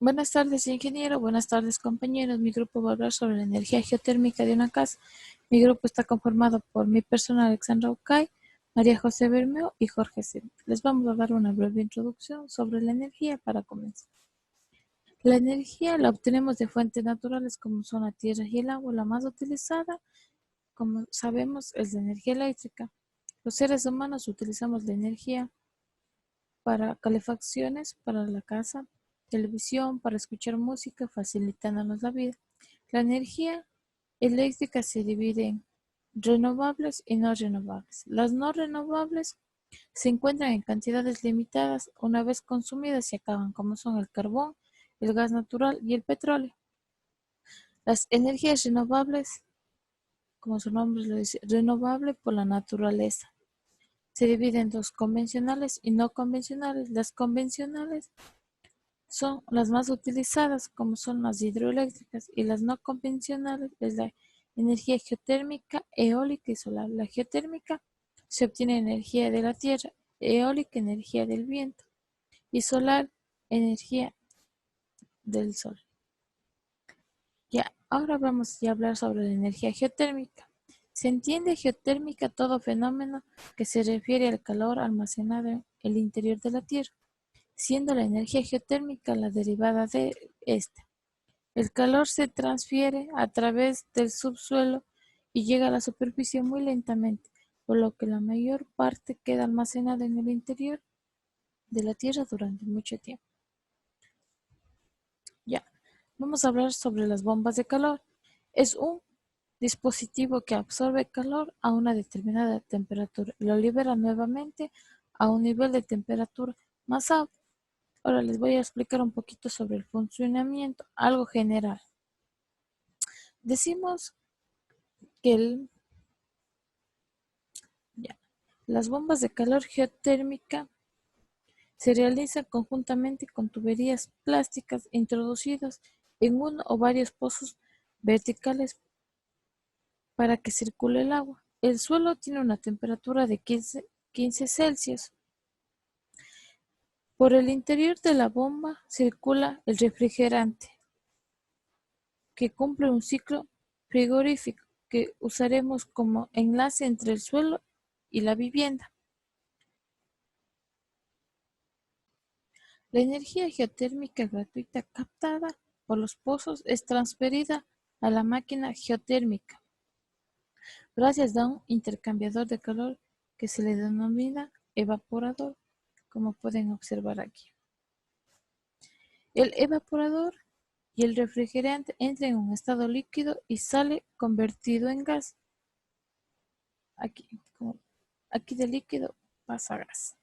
Buenas tardes, ingeniero. Buenas tardes, compañeros. Mi grupo va a hablar sobre la energía geotérmica de una casa. Mi grupo está conformado por mi persona, Alexandra Ucay, María José Bermeo y Jorge Cid. Les vamos a dar una breve introducción sobre la energía para comenzar. La energía la obtenemos de fuentes naturales como son la tierra y el agua. La más utilizada, como sabemos, es la energía eléctrica. Los seres humanos utilizamos la energía para calefacciones, para la casa, televisión, para escuchar música, facilitándonos la vida. La energía eléctrica se divide en renovables y no renovables. Las no renovables se encuentran en cantidades limitadas, una vez consumidas se acaban, como son el carbón, el gas natural y el petróleo. Las energías renovables, como su nombre lo dice, renovable por la naturaleza. Se dividen en dos, convencionales y no convencionales. Las convencionales son las más utilizadas, como son las hidroeléctricas, y las no convencionales es la energía geotérmica, eólica y solar. La geotérmica se obtiene energía de la tierra, eólica energía del viento y solar energía del sol. Ya, ahora vamos a hablar sobre la energía geotérmica. Se entiende geotérmica todo fenómeno que se refiere al calor almacenado en el interior de la tierra, siendo la energía geotérmica la derivada de esta. El calor se transfiere a través del subsuelo y llega a la superficie muy lentamente, por lo que la mayor parte queda almacenada en el interior de la Tierra durante mucho tiempo. Ya, vamos a hablar sobre las bombas de calor. Es un dispositivo que absorbe calor a una determinada temperatura y lo libera nuevamente a un nivel de temperatura más alto. Ahora les voy a explicar un poquito sobre el funcionamiento, algo general. Decimos que las bombas de calor geotérmica se realizan conjuntamente con tuberías plásticas introducidas en uno o varios pozos verticales para que circule el agua. El suelo tiene una temperatura de 15 Celsius. Por el interior de la bomba circula el refrigerante, que cumple un ciclo frigorífico que usaremos como enlace entre el suelo y la vivienda. La energía geotérmica gratuita captada por los pozos es transferida a la máquina geotérmica gracias a un intercambiador de calor que se le denomina evaporador, como pueden observar aquí. El evaporador y el refrigerante entran en un estado líquido y sale convertido en gas. Aquí de líquido pasa a gas.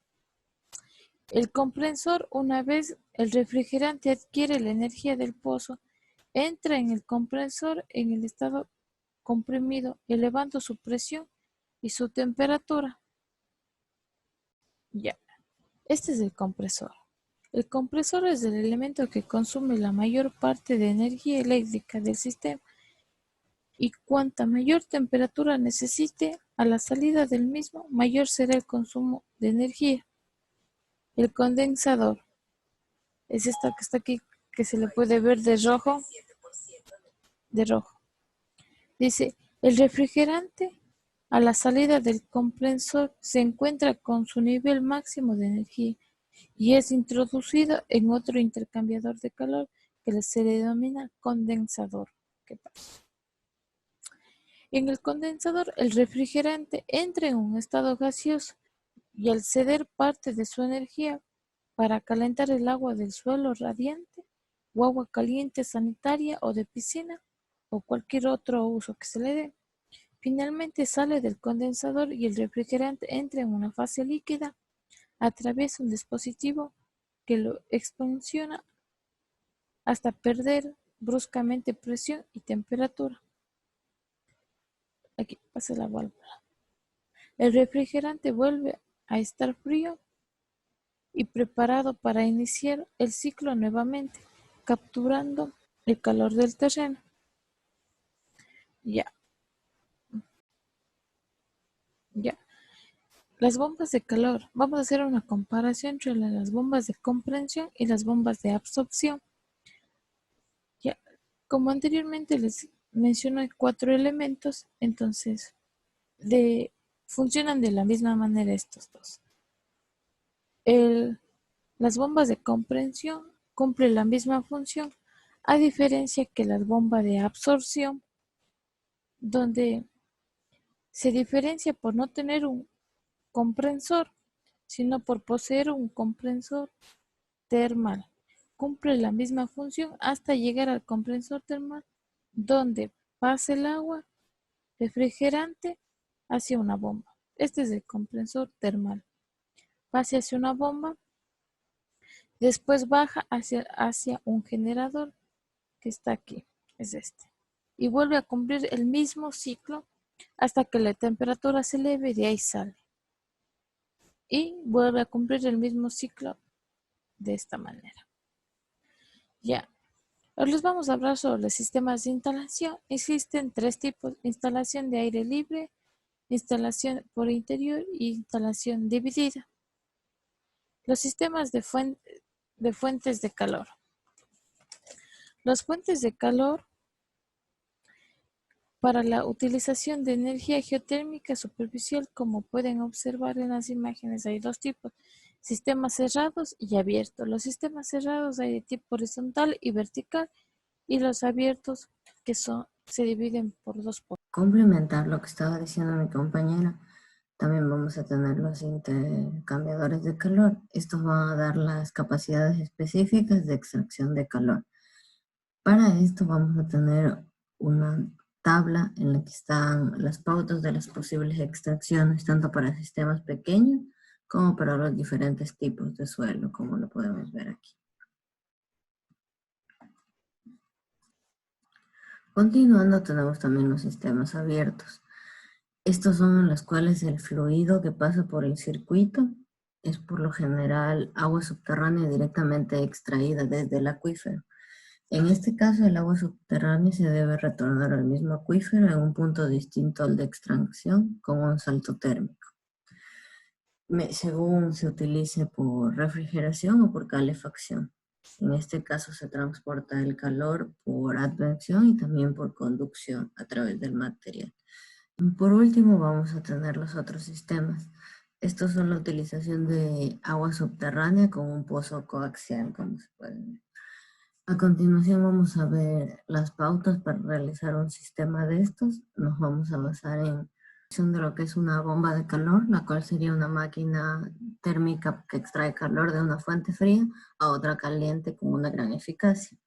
El compresor, una vez el refrigerante adquiere la energía del pozo, entra en el compresor en el estado comprimido, elevando su presión y su temperatura. Ya, este es el compresor. El compresor es el elemento que consume la mayor parte de energía eléctrica del sistema y cuanta mayor temperatura necesite a la salida del mismo, mayor será el consumo de energía. El condensador es esta que está aquí, que se le puede ver de rojo. Dice, el refrigerante a la salida del compresor se encuentra con su nivel máximo de energía y es introducido en otro intercambiador de calor que se le denomina condensador. ¿Qué pasa? En el condensador, el refrigerante entra en un estado gaseoso y al ceder parte de su energía para calentar el agua del suelo radiante o agua caliente sanitaria o de piscina o cualquier otro uso que se le dé. Finalmente sale del condensador y el refrigerante entra en una fase líquida a través de un dispositivo que lo expansiona hasta perder bruscamente presión y temperatura. Aquí pasa la válvula. El refrigerante vuelve a estar frío y preparado para iniciar el ciclo nuevamente, capturando el calor del terreno. Ya. Las bombas de calor. Vamos a hacer una comparación entre las bombas de compresión y las bombas de absorción. Como anteriormente les mencioné 4 elementos, entonces funcionan de la misma manera estos dos. Las bombas de compresión cumplen la misma función, a diferencia que las bombas de absorción, donde se diferencia por no tener un compresor, sino por poseer un compresor termal. Cumple la misma función hasta llegar al compresor termal, donde pasa el agua refrigerante hacia una bomba. Este es el compresor termal. Pasa hacia una bomba, después baja hacia un generador que está aquí, es este. Y vuelve a cumplir el mismo ciclo hasta que la temperatura se eleve y de ahí sale. Y vuelve a cumplir el mismo ciclo de esta manera. Ya. Ahora les vamos a hablar sobre los sistemas de instalación. Existen 3 tipos: instalación de aire libre, instalación por interior y instalación dividida. Los sistemas de fuentes de calor. Las fuentes de calor para la utilización de energía geotérmica superficial, como pueden observar en las imágenes, hay 2 tipos: sistemas cerrados y abiertos. Los sistemas cerrados hay de tipo horizontal y vertical, y los abiertos se dividen por 2 polos. Complementar lo que estaba diciendo mi compañera, también vamos a tener los intercambiadores de calor. Estos van a dar las capacidades específicas de extracción de calor. Para esto vamos a tener una tabla en la que están las pautas de las posibles extracciones, tanto para sistemas pequeños como para los diferentes tipos de suelo, como lo podemos ver aquí. Continuando, tenemos también los sistemas abiertos. Estos son en los cuales el fluido que pasa por el circuito es por lo general agua subterránea directamente extraída desde el acuífero. En este caso, el agua subterránea se debe retornar al mismo acuífero en un punto distinto al de extracción con un salto térmico, según se utilice por refrigeración o por calefacción. En este caso se transporta el calor por advección y también por conducción a través del material. Por último, vamos a tener los otros sistemas. Estos son la utilización de agua subterránea con un pozo coaxial, como se puede ver. A continuación vamos a ver las pautas para realizar un sistema de estos. Nos vamos a basar en de lo que es una bomba de calor, la cual sería una máquina térmica que extrae calor de una fuente fría a otra caliente con una gran eficacia.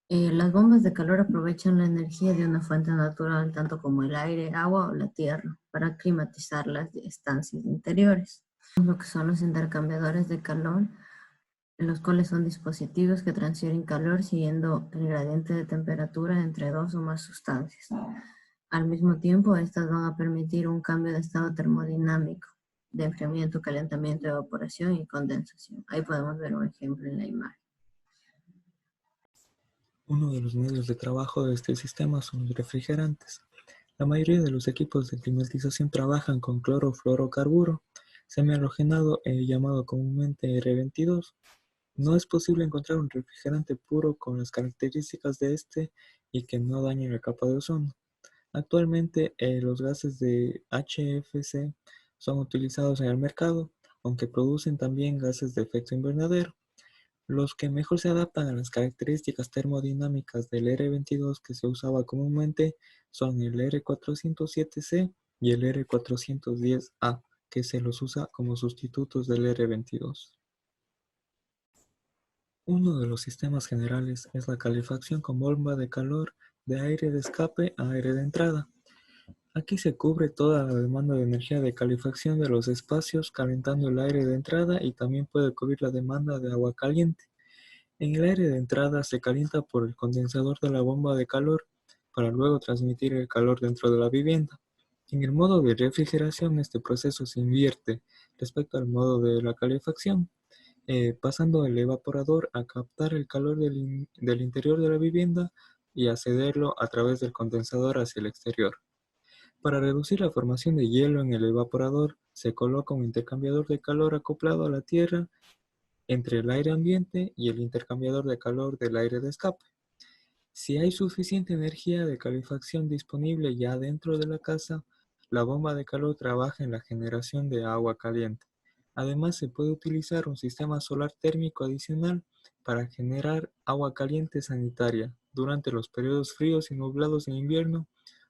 Las bombas de calor aprovechan la energía de una fuente natural, tanto como el aire, agua o la tierra, para climatizar las estancias interiores. Lo que son los intercambiadores de calor, los cuales son dispositivos que transfieren calor siguiendo el gradiente de temperatura entre 2 o más sustancias. Al mismo tiempo, estas van a permitir un cambio de estado termodinámico, de enfriamiento, calentamiento, evaporación y condensación. Ahí podemos ver un ejemplo en la imagen. Uno de los medios de trabajo de este sistema son los refrigerantes. La mayoría de los equipos de climatización trabajan con clorofluorocarburo semihalogenado llamado comúnmente R22. No es posible encontrar un refrigerante puro con las características de este y que no dañe la capa de ozono. Actualmente los gases de HFC son utilizados en el mercado, aunque producen también gases de efecto invernadero. Los que mejor se adaptan a las características termodinámicas del R22 que se usaba comúnmente son el R407C y el R410A, que se los usa como sustitutos del R22. Uno de los sistemas generales es la calefacción con bomba de calor de aire de escape a aire de entrada. Aquí se cubre toda la demanda de energía de calefacción de los espacios calentando el aire de entrada y también puede cubrir la demanda de agua caliente. En el aire de entrada se calienta por el condensador de la bomba de calor para luego transmitir el calor dentro de la vivienda. En el modo de refrigeración este proceso se invierte respecto al modo de la calefacción, pasando el evaporador a captar el calor del interior de la vivienda y a cederlo a través del condensador hacia el exterior. Para reducir la formación de hielo en el evaporador, se coloca un intercambiador de calor acoplado a la tierra entre el aire ambiente y el intercambiador de calor del aire de escape. Si hay suficiente energía de calefacción disponible ya dentro de la casa, la bomba de calor trabaja en la generación de agua caliente. Además, se puede utilizar un sistema solar térmico adicional para generar agua caliente sanitaria. Durante los periodos fríos y nublados en invierno,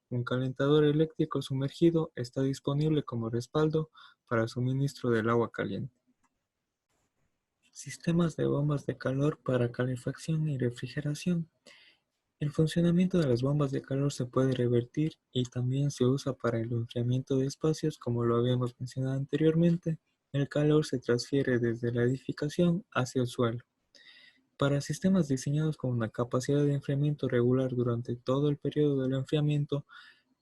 un calentador eléctrico sumergido está disponible como respaldo para el suministro del agua caliente. Sistemas de bombas de calor para calefacción y refrigeración. El funcionamiento de las bombas de calor se puede revertir y también se usa para el enfriamiento de espacios, como lo habíamos mencionado anteriormente. El calor se transfiere desde la edificación hacia el suelo. Para sistemas diseñados con una capacidad de enfriamiento regular durante todo el periodo del enfriamiento,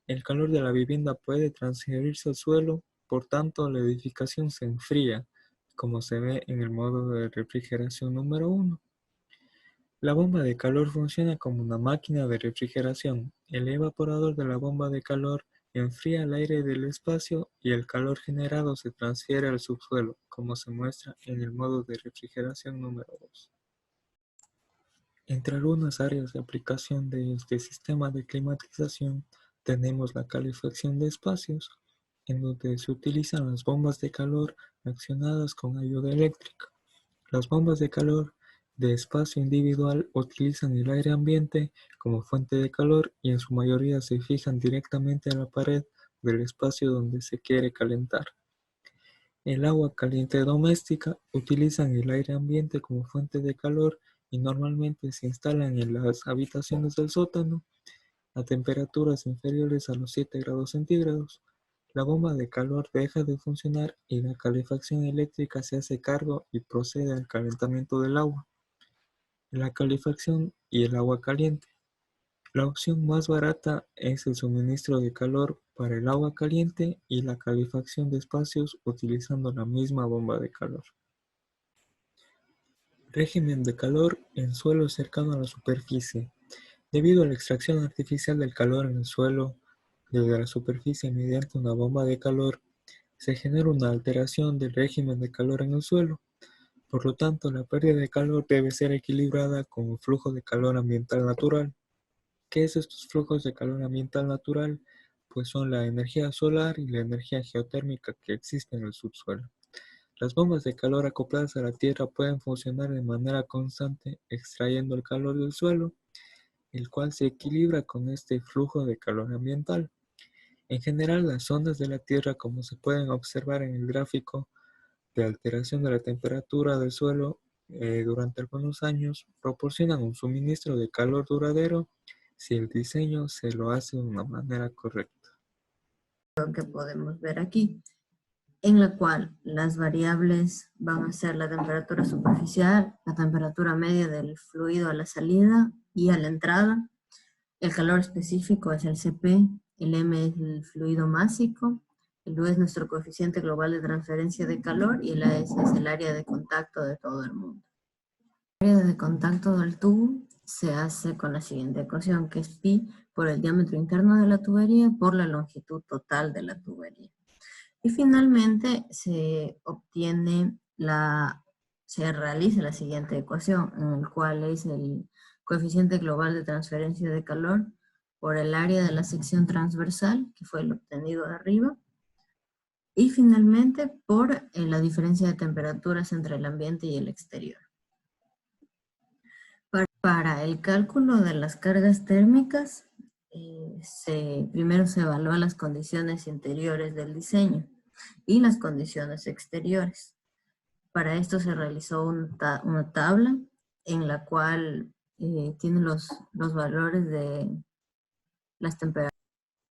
el calor de la vivienda puede transferirse al suelo, por tanto la edificación se enfría, como se ve en el modo de refrigeración número 1. La bomba de calor funciona como una máquina de refrigeración. El evaporador de la bomba de calor enfría el aire del espacio y el calor generado se transfiere al subsuelo, como se muestra en el modo de refrigeración número 2. Entre algunas áreas de aplicación de este sistema de climatización tenemos la calefacción de espacios, en donde se utilizan las bombas de calor accionadas con ayuda eléctrica. Las bombas de calor de espacio individual utilizan el aire ambiente como fuente de calor y en su mayoría se fijan directamente a la pared del espacio donde se quiere calentar. El agua caliente doméstica utilizan el aire ambiente como fuente de calor y normalmente se instalan en las habitaciones del sótano a temperaturas inferiores a los 7 grados centígrados. La bomba de calor deja de funcionar y la calefacción eléctrica se hace cargo y procede al calentamiento del agua. La calefacción y el agua caliente. La opción más barata es el suministro de calor para el agua caliente y la calefacción de espacios utilizando la misma bomba de calor. Régimen de calor en suelo cercano a la superficie. Debido a la extracción artificial del calor en el suelo desde la superficie mediante una bomba de calor, se genera una alteración del régimen de calor en el suelo. Por lo tanto, la pérdida de calor debe ser equilibrada con un flujo de calor ambiental natural. ¿Qué es estos flujos de calor ambiental natural? Pues son la energía solar y la energía geotérmica que existe en el subsuelo. Las bombas de calor acopladas a la tierra pueden funcionar de manera constante extrayendo el calor del suelo, el cual se equilibra con este flujo de calor ambiental. En general, las ondas de la Tierra, como se pueden observar en el gráfico de alteración de la temperatura del suelo durante algunos años, proporcionan un suministro de calor duradero si el diseño se lo hace de una manera correcta. Lo que podemos ver aquí, en la cual las variables van a ser la temperatura superficial, la temperatura media del fluido a la salida y a la entrada. El calor específico es el Cp, el M es el fluido másico, el U es nuestro coeficiente global de transferencia de calor y el AS es el área de contacto de todo el mundo. El área de contacto del tubo se hace con la siguiente ecuación, que es pi por el diámetro interno de la tubería por la longitud total de la tubería. Y finalmente se realiza la siguiente ecuación, en el cual es el coeficiente global de transferencia de calor por el área de la sección transversal, que fue el obtenido arriba, y finalmente por la diferencia de temperaturas entre el ambiente y el exterior. Para el cálculo de las cargas térmicas, primero se evalúan las condiciones interiores del diseño y las condiciones exteriores. Para esto se realizó una tabla en la cual tiene los valores de las temperaturas.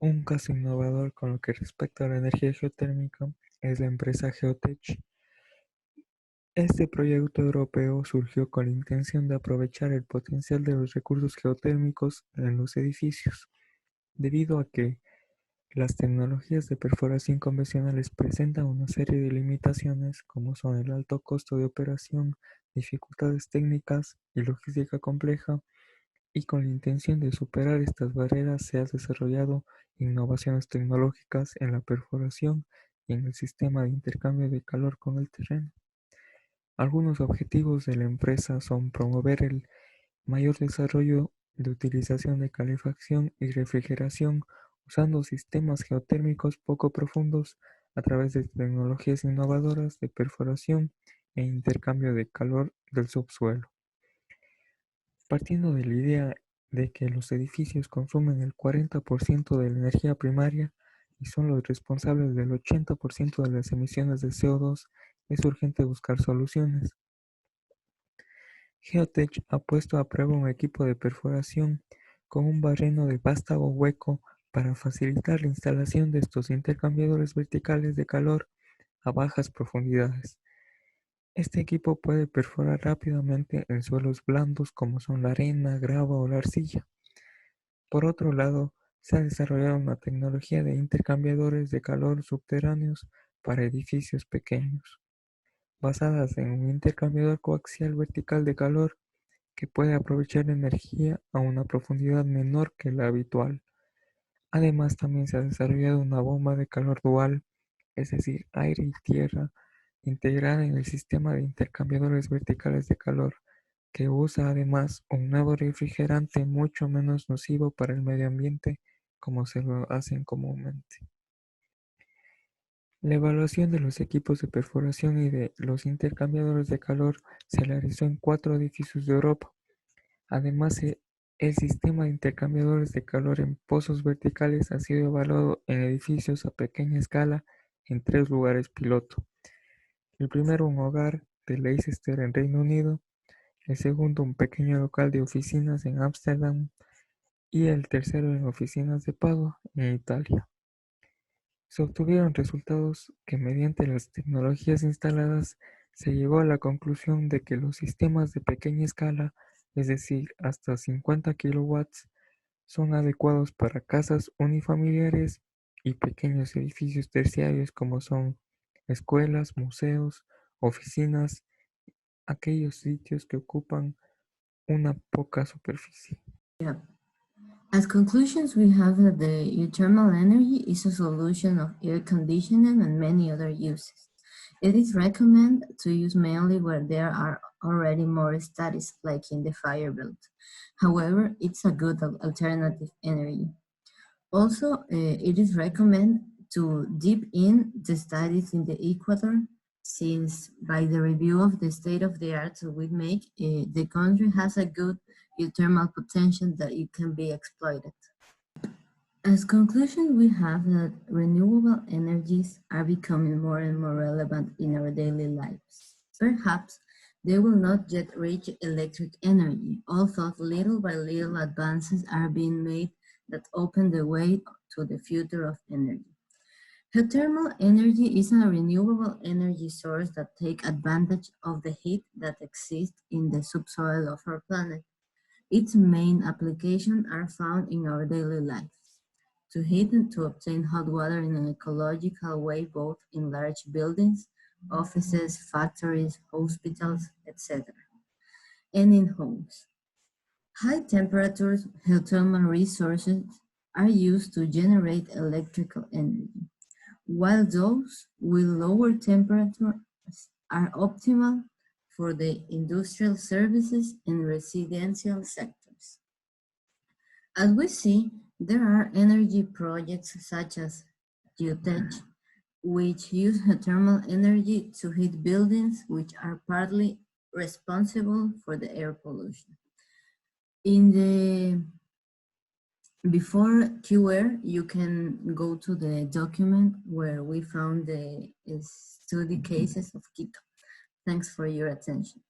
Un caso innovador con lo que respecta a la energía geotérmica es la empresa Geotech. Este proyecto europeo surgió con la intención de aprovechar el potencial de los recursos geotérmicos en los edificios, debido a que las tecnologías de perforación convencionales presentan una serie de limitaciones como son el alto costo de operación, dificultades técnicas y logística compleja, y con la intención de superar estas barreras se han desarrollado innovaciones tecnológicas en la perforación y en el sistema de intercambio de calor con el terreno. Algunos objetivos de la empresa son promover el mayor desarrollo de utilización de calefacción y refrigeración usando sistemas geotérmicos poco profundos a través de tecnologías innovadoras de perforación e intercambio de calor del subsuelo. Partiendo de la idea de que los edificios consumen el 40% de la energía primaria y son los responsables del 80% de las emisiones de CO2, es urgente buscar soluciones. Geotech ha puesto a prueba un equipo de perforación con un barreno de vástago hueco para facilitar la instalación de estos intercambiadores verticales de calor a bajas profundidades. Este equipo puede perforar rápidamente en suelos blandos como son la arena, grava o la arcilla. Por otro lado, se ha desarrollado una tecnología de intercambiadores de calor subterráneos para edificios pequeños, basadas en un intercambiador coaxial vertical de calor que puede aprovechar la energía a una profundidad menor que la habitual. Además, también se ha desarrollado una bomba de calor dual, es decir, aire y tierra, integrada en el sistema de intercambiadores verticales de calor, que usa además un nuevo refrigerante mucho menos nocivo para el medio ambiente como se lo hacen comúnmente. La evaluación de los equipos de perforación y de los intercambiadores de calor se realizó en 4 edificios de Europa. Además, el sistema de intercambiadores de calor en pozos verticales ha sido evaluado en edificios a pequeña escala en 3 lugares piloto. El primero, un hogar de Leicester en Reino Unido, el segundo, un pequeño local de oficinas en Ámsterdam y el tercero en oficinas de Padua, en Italia. Se obtuvieron resultados que mediante las tecnologías instaladas se llegó a la conclusión de que los sistemas de pequeña escala, es decir, hasta 50 kilowatts, son adecuados para casas unifamiliares y pequeños edificios terciarios como son escuelas, museos, oficinas, aquellos sitios que ocupan una poca superficie. Yeah. As conclusions, we have that the geothermal energy is a solution of air conditioning and many other uses. It is recommended to use mainly where there are already more studies, like in the fire belt. However, it's a good alternative energy. Also, it is recommended to deep in the studies in the Ecuador, since by the review of the state of the art we make, the country has a good geothermal potential that it can be exploited. As conclusion, we have that renewable energies are becoming more and more relevant in our daily lives. Perhaps they will not yet reach electric energy, although little by little advances are being made that open the way to the future of energy. Geothermal energy is a renewable energy source that takes advantage of the heat that exists in the subsoil of our planet. Its main applications are found in our daily lives. To heat and to obtain hot water in an ecological way, both in large buildings, offices, factories, hospitals, etc., and in homes. High temperatures geothermal resources are used to generate electrical energy, while those with lower temperatures are optimal for the industrial services and residential sectors. As we see, there are energy projects such as Geotech, which use geothermal energy to heat buildings, which are partly responsible for the air pollution. In the before QR, you can go to the document where we found the study cases of Quito. Thanks for your attention.